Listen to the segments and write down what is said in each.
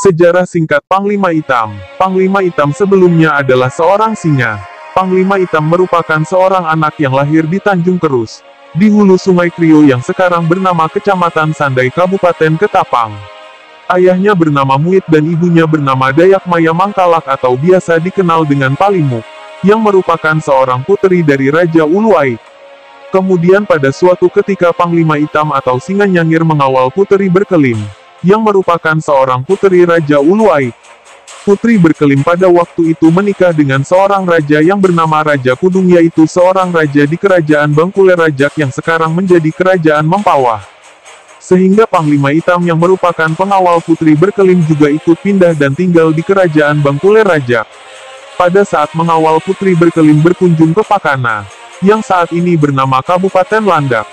Sejarah singkat Panglima Hitam. Panglima Hitam sebelumnya adalah seorang singa. Panglima Hitam merupakan seorang anak yang lahir di Tanjung Kerus, di hulu Sungai Krio yang sekarang bernama Kecamatan Sandai Kabupaten Ketapang. Ayahnya bernama Muit dan ibunya bernama Dayak Maya Mangkalak atau biasa dikenal dengan Palimuk, yang merupakan seorang putri dari Raja Uluai. Kemudian pada suatu ketika Panglima Hitam atau Singa Nyangir mengawal Putri Berkelim, yang merupakan seorang putri Raja Uluai. Putri Berkelim pada waktu itu menikah dengan seorang raja yang bernama Raja Kudung, yaitu seorang raja di kerajaan Bangkule Rajak yang sekarang menjadi kerajaan Mempawah. Sehingga Panglima Hitam yang merupakan pengawal Putri Berkelim juga ikut pindah dan tinggal di kerajaan Bangkule Rajak. Pada saat mengawal Putri Berkelim berkunjung ke Pakana, yang saat ini bernama Kabupaten Landak,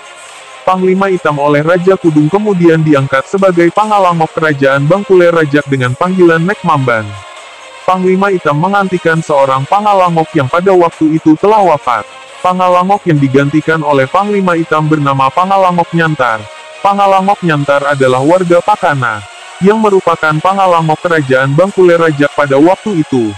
Panglima Hitam oleh Raja Kudung kemudian diangkat sebagai Pangalamok Kerajaan Bangkule Rajak dengan panggilan Nek Mamban. Panglima Hitam menggantikan seorang Pangalamok yang pada waktu itu telah wafat. Pangalamok yang digantikan oleh Panglima Hitam bernama Pangalamok Nyantar. Pangalamok Nyantar adalah warga Pakana, yang merupakan Pangalamok Kerajaan Bangkule Rajak pada waktu itu.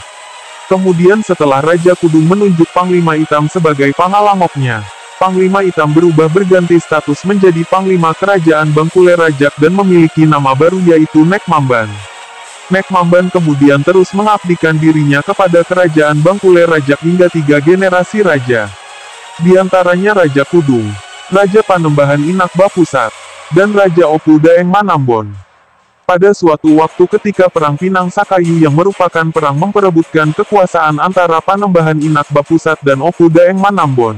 Kemudian setelah Raja Kudung menunjuk Panglima Hitam sebagai Pangalamoknya, Panglima Hitam berubah berganti status menjadi Panglima Kerajaan Bangkule Rajak dan memiliki nama baru yaitu Nek Mamban. Nek Mamban kemudian terus mengabdikan dirinya kepada Kerajaan Bangkule Rajak hingga 3 generasi raja. Di antaranya Raja Kudung, Raja Panembahan Inak Bapusat, dan Raja Opu Daeng Manambon. Pada suatu waktu ketika Perang Pinang Sakayu yang merupakan perang memperebutkan kekuasaan antara Panembahan Inak Bapusat dan Opu Daeng Manambon,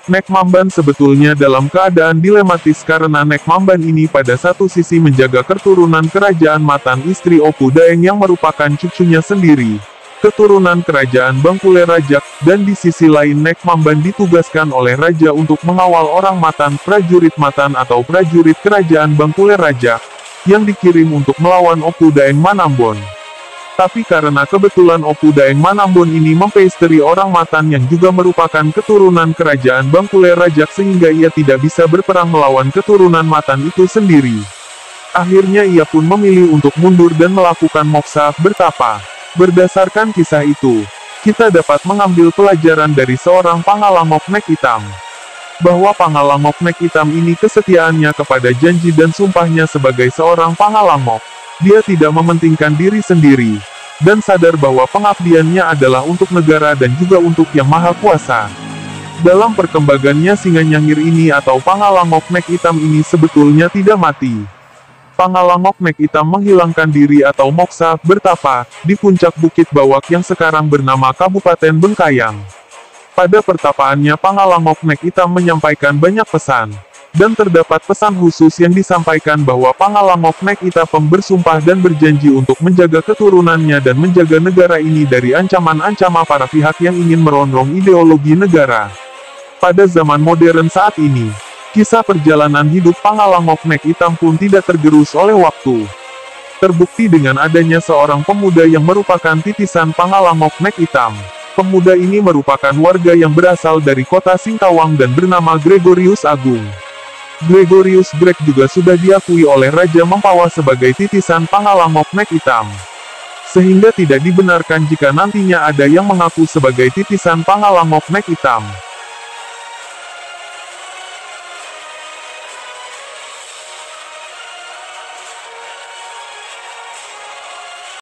Nek Mamban sebetulnya dalam keadaan dilematis karena Nek Mamban ini pada satu sisi menjaga keturunan kerajaan Matan istri Opu Daeng yang merupakan cucunya sendiri, keturunan kerajaan Bangkule Rajak, dan di sisi lain Nek Mamban ditugaskan oleh Raja untuk mengawal orang Matan, prajurit Matan atau prajurit kerajaan Bangkule Rajak, yang dikirim untuk melawan Opu Daeng Manambon. Tapi karena kebetulan Opu Daeng Manambon ini mempeisteri orang Matan yang juga merupakan keturunan kerajaan Bangkule Rajak sehingga ia tidak bisa berperang melawan keturunan Matan itu sendiri. Akhirnya ia pun memilih untuk mundur dan melakukan moksa, bertapa. Berdasarkan kisah itu, kita dapat mengambil pelajaran dari seorang Pangalamok Nek Hitam, bahwa Pangalamok Nek Hitam ini kesetiaannya kepada janji dan sumpahnya sebagai seorang Pangalamok. Dia tidak mementingkan diri sendiri, dan sadar bahwa pengabdiannya adalah untuk negara dan juga untuk Yang Maha Kuasa. Dalam perkembangannya Singa Nyangir ini atau Pangalamok Nek Hitam ini sebetulnya tidak mati. Pangalamok Nek Hitam menghilangkan diri atau moksa, bertapa, di puncak Bukit Bawak yang sekarang bernama Kabupaten Bengkayang. Pada pertapaannya Pangalamok Nek Hitam menyampaikan banyak pesan, dan terdapat pesan khusus yang disampaikan bahwa Pangalamok Nek Hitam bersumpah dan berjanji untuk menjaga keturunannya dan menjaga negara ini dari ancaman-ancaman para pihak yang ingin merongrong ideologi negara. Pada zaman modern saat ini, kisah perjalanan hidup Pangalamok Nek Hitam pun tidak tergerus oleh waktu. Terbukti dengan adanya seorang pemuda yang merupakan titisan Pangalamok Nek Hitam. Pemuda ini merupakan warga yang berasal dari kota Singkawang dan bernama Gregorius Agung. Gregorius Greg juga sudah diakui oleh Raja Mempawah sebagai titisan Pangalamok Nek Hitam. Sehingga tidak dibenarkan jika nantinya ada yang mengaku sebagai titisan Pangalamok Nek Hitam.